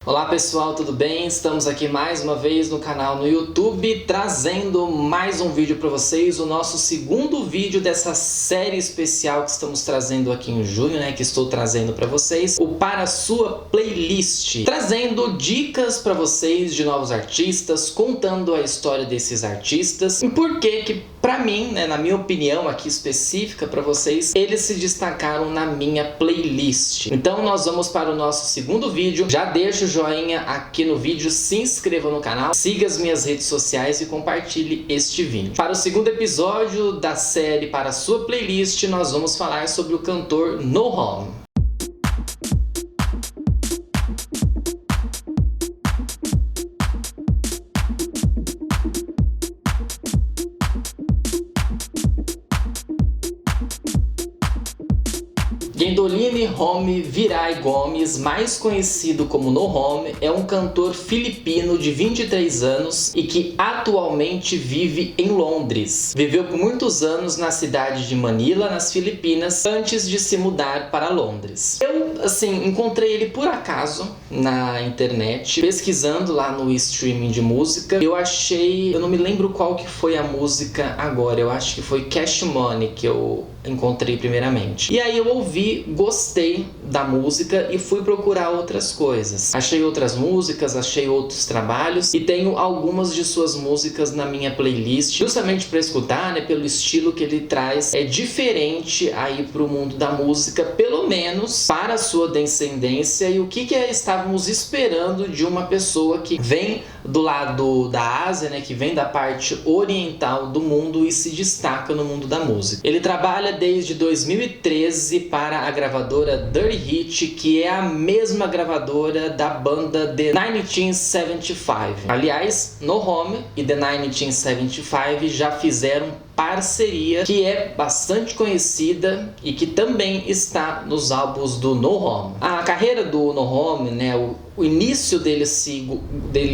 Olá pessoal, tudo bem? Estamos aqui mais uma vez no canal no YouTube, trazendo mais um vídeo para vocês, o nosso segundo vídeo dessa série especial que estamos trazendo aqui em junho, que estou trazendo para vocês, o Para Sua Playlist, trazendo dicas para vocês de novos artistas, contando a história desses artistas e por que para mim, na minha opinião aqui específica para vocês, eles se destacaram na minha playlist. Então nós vamos para o nosso segundo vídeo. Já deixa o joinha aqui no vídeo, se inscreva no canal, siga as minhas redes sociais e compartilhe este vídeo. Para o segundo episódio da série Para a Sua Playlist, nós vamos falar sobre o cantor No Home. Gwendoline Home Virai Gomes, mais conhecido como No Home, é um cantor filipino de 23 anos e que atualmente vive em Londres. Viveu por muitos anos na cidade de Manila, nas Filipinas, antes de se mudar para Londres. Eu, encontrei ele por acaso na internet, pesquisando lá no streaming de música. Eu não me lembro qual que foi a música agora, eu acho que foi Cash Money que eu encontrei primeiramente. E aí eu ouvi, gostei da música e fui procurar outras coisas. Achei outras músicas, achei outros trabalhos e tenho algumas de suas músicas na minha playlist, justamente para escutar, pelo estilo que ele traz. É diferente aí pro mundo da música, pelo menos para a sua descendência e o que estávamos esperando de uma pessoa que vem do lado da Ásia, que vem da parte oriental do mundo e se destaca no mundo da música. Ele trabalha desde 2013 para a gravadora Dirty Hit, que é a mesma gravadora da banda The 1975. Aliás, No Home e The 1975 já fizeram parceria que é bastante conhecida e que também está nos álbuns do No Home. A carreira do No Home, o início dele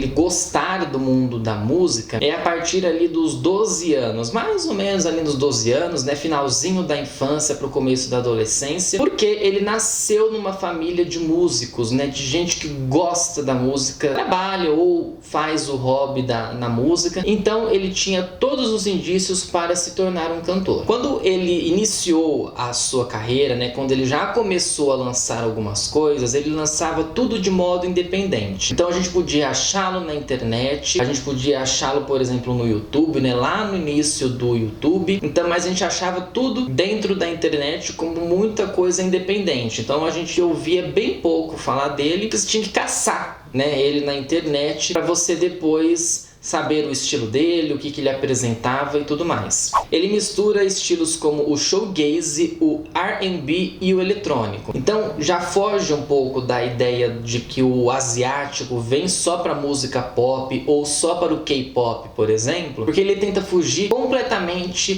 gostar do mundo da música é a partir ali dos 12 anos, mais ou menos ali nos 12 anos, finalzinho da infância para o começo da adolescência, porque ele nasceu numa família de músicos, de gente que gosta da música, trabalha ou faz o hobby na música, então ele tinha todos os indícios para se tornar um cantor. Quando ele iniciou a sua carreira, quando ele já começou a lançar algumas coisas, ele lançava tudo de modo independente. Então a gente podia achá-lo na internet, a gente podia achá-lo, por exemplo, no YouTube, lá no início do YouTube. Então, mas a gente achava tudo dentro da internet como muita coisa independente. Então a gente ouvia bem pouco falar dele, porque você tinha que caçar, ele na internet para você depois saber o estilo dele, o que ele apresentava e tudo mais. Ele mistura estilos como o showgaze, o R&B e o eletrônico. Então já foge um pouco da ideia de que o asiático vem só para música pop ou só para o K-pop, por exemplo, porque ele tenta fugir completamente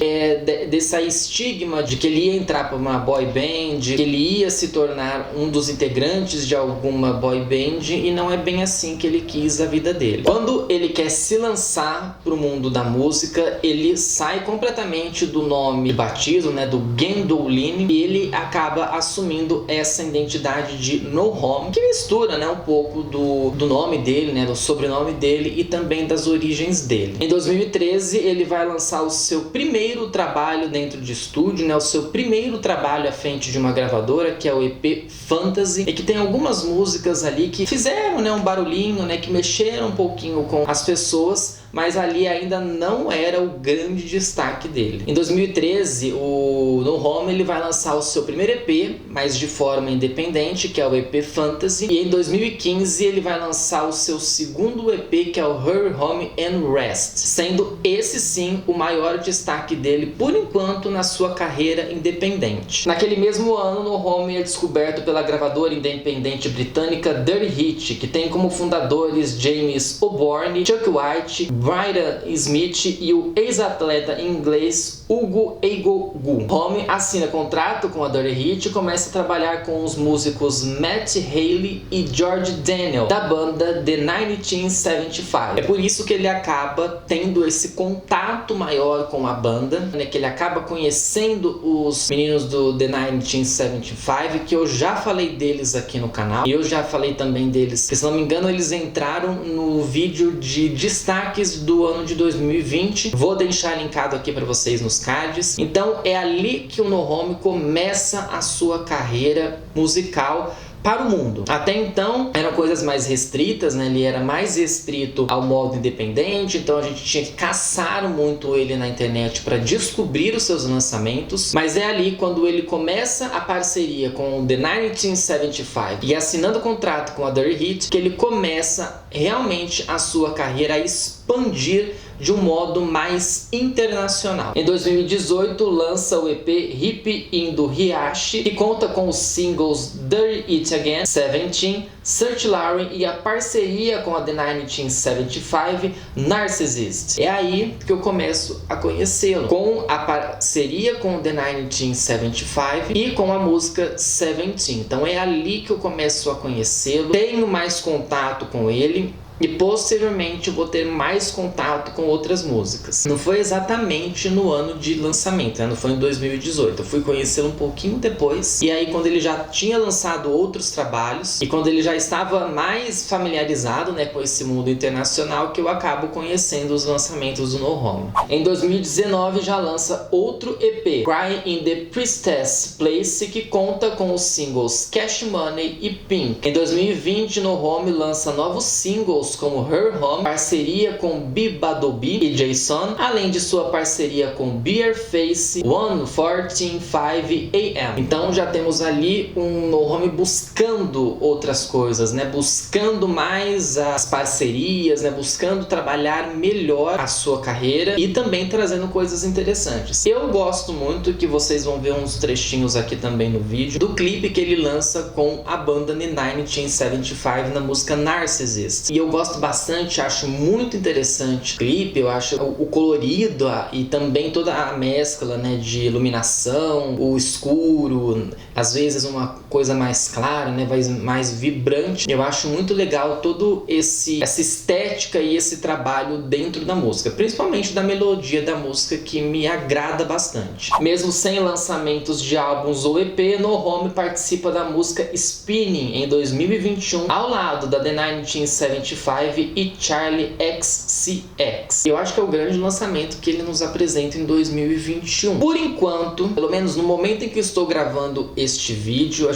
desse estigma de que ele ia entrar para uma boy band, que ele ia se tornar um dos integrantes de alguma boy band, e não é bem assim que ele quis a vida dele. Quando ele quer se lançar para o mundo da música, ele sai completamente do nome de batismo, do Gwendoline, e ele acaba assumindo essa identidade de No Home, que mistura um pouco do nome dele, do sobrenome dele e também das origens dele. Em 2013 ele vai lançar o seu primeiro trabalho dentro de estúdio, o seu primeiro trabalho à frente de uma gravadora, que é o EP Fantasy, e que tem algumas músicas ali que fizeram um barulhinho, que mexeram um pouquinho com as pessoas, mas ali ainda não era o grande destaque dele. Em 2013, o No Home ele vai lançar o seu primeiro EP, mas de forma independente, que é o EP Fantasy, e em 2015 ele vai lançar o seu segundo EP, que é o Her Home and Rest, sendo esse sim o maior destaque dele por enquanto na sua carreira independente. Naquele mesmo ano, No Home é descoberto pela gravadora independente britânica Dirty Hit, que tem como fundadores James Osborne, Chuck White, Brian Smith e o ex-atleta inglês Hugo Eigogu. Home assina contrato com a Dirty Hit e começa a trabalhar com os músicos Matt Haley e George Daniel, da banda The 1975. É por isso que ele acaba tendo esse contato maior com a banda, né, que ele acaba conhecendo os meninos do The 1975, que eu já falei deles aqui no canal, e eu já falei também deles, que se não me engano eles entraram no vídeo de destaques do ano de 2020, vou deixar linkado aqui para vocês nos cards. Então é ali que o No Home começa a sua carreira musical para o mundo. Até então eram coisas mais restritas, né? Ele era mais restrito ao modo independente, então a gente tinha que caçar muito ele na internet para descobrir os seus lançamentos. Mas é ali quando ele começa a parceria com The 1975 e assinando contrato com a Dirty Hit, que ele começa realmente a sua carreira a expandir de um modo mais internacional. Em 2018 lança o EP Hip Indo Hiashi, que conta com os singles Dirty It Again, 17, Search Larry e a parceria com a The 1975, Narcissist. É aí que eu começo a conhecê-lo, com a parceria com The 1975 e com a música 17. Então é ali que eu começo a conhecê-lo, tenho mais contato com ele, e posteriormente eu vou ter mais contato com outras músicas. Não foi exatamente no ano de lançamento, né? Não foi em 2018. Eu fui conhecê-lo um pouquinho depois. E aí quando ele já tinha lançado outros trabalhos e quando ele já estava mais familiarizado, né, com esse mundo internacional, que eu acabo conhecendo os lançamentos do No Home. Em 2019 já lança outro EP, Cry in the Priestess Place, que conta com os singles Cash Money e Pink. Em 2020 No Home lança novos singles como Her Home, parceria com Bibadobi e Jason, além de sua parceria com Beerface, 1:45 AM. Então já temos ali um No Home buscando outras coisas, né? Buscando mais as parcerias, né? Buscando trabalhar melhor a sua carreira e também trazendo coisas interessantes. Eu gosto muito, que vocês vão ver uns trechinhos aqui também no vídeo, do clipe que ele lança com a banda The 1975 na música Narcissist. E eu gosto bastante, acho muito interessante o clipe, eu acho o colorido e também toda a mescla, né, de iluminação, o escuro, às vezes uma coisa mais clara, né, mais vibrante. Eu acho muito legal todo essa estética e esse trabalho dentro da música, principalmente da melodia da música, que me agrada bastante. Mesmo sem lançamentos de álbuns ou EP, No Home participa da música Spinning em 2021 ao lado da The 1975 e Charlie XCX. Eu acho que é o grande lançamento que ele nos apresenta em 2021. Por enquanto, pelo menos no momento em que eu estou gravando este vídeo,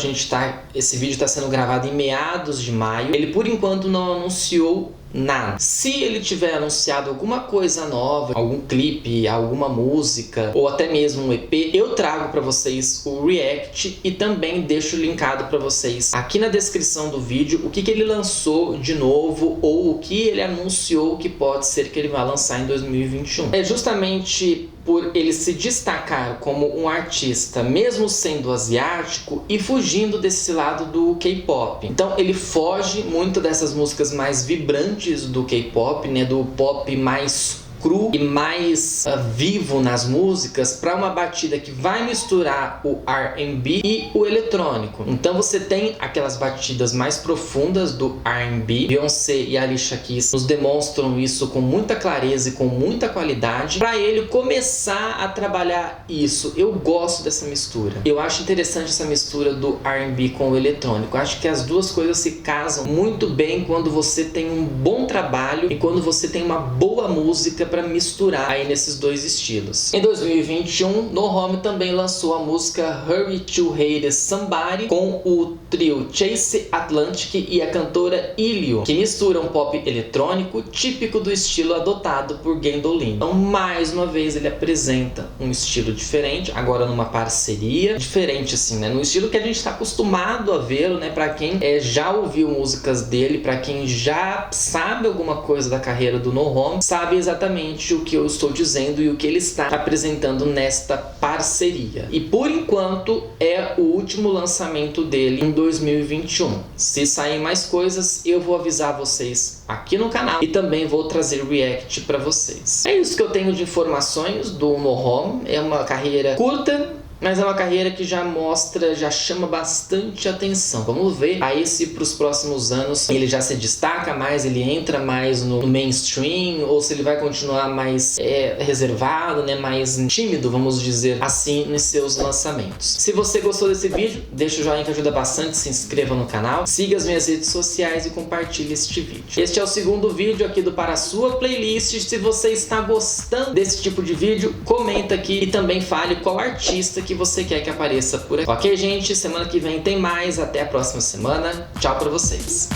esse vídeo está sendo gravado em meados de maio, ele por enquanto não anunciou nada. Se ele tiver anunciado alguma coisa nova, algum clipe, alguma música ou até mesmo um EP, eu trago para vocês o react e também deixo linkado para vocês aqui na descrição do vídeo o que ele lançou de novo ou o que ele anunciou que pode ser que ele vá lançar em 2021. É justamente por ele se destacar como um artista, mesmo sendo asiático e fugindo desse lado do K-pop. Então ele foge muito dessas músicas mais vibrantes do K-pop, né, do pop mais cru e mais vivo nas músicas, para uma batida que vai misturar o R&B e o eletrônico. Então você tem aquelas batidas mais profundas do R&B. Beyoncé e Alicia Keys nos demonstram isso com muita clareza e com muita qualidade, para ele começar a trabalhar isso. Eu gosto dessa mistura. Eu acho interessante essa mistura do R&B com o eletrônico. Eu acho que as duas coisas se casam muito bem quando você tem um bom trabalho e quando você tem uma boa música para misturar aí nesses dois estilos. Em 2021, No Home também lançou a música Hurry to Hate Somebody com o trio Chase Atlantic e a cantora Ilio, que misturam pop eletrônico típico do estilo adotado por Gendolin. Então, mais uma vez, ele apresenta um estilo diferente, agora numa parceria diferente, assim, né? No estilo que a gente está acostumado a vê-lo, né? Para quem já ouviu músicas dele, para quem já sabe alguma coisa da carreira do No Home, sabe exatamente exatamente o que eu estou dizendo e o que ele está apresentando nesta parceria. E por enquanto é o último lançamento dele em 2021. Se sair mais coisas, eu vou avisar vocês aqui no canal e também vou trazer react para vocês. É isso que eu tenho de informações do NoHome. É uma carreira curta, mas é uma carreira que já mostra, já chama bastante atenção. Vamos ver aí se para os próximos anos ele já se destaca mais, ele entra mais no mainstream, ou se ele vai continuar mais reservado, né, mais tímido, vamos dizer assim, nos seus lançamentos. Se você gostou desse vídeo, deixa o joinha que ajuda bastante, se inscreva no canal, siga as minhas redes sociais e compartilhe este vídeo. Este é o segundo vídeo aqui do Para a Sua Playlist. Se você está gostando desse tipo de vídeo, comenta aqui e também fale qual artista que você quer que apareça por aqui. Ok, gente? Semana que vem tem mais. Até a próxima semana. Tchau pra vocês.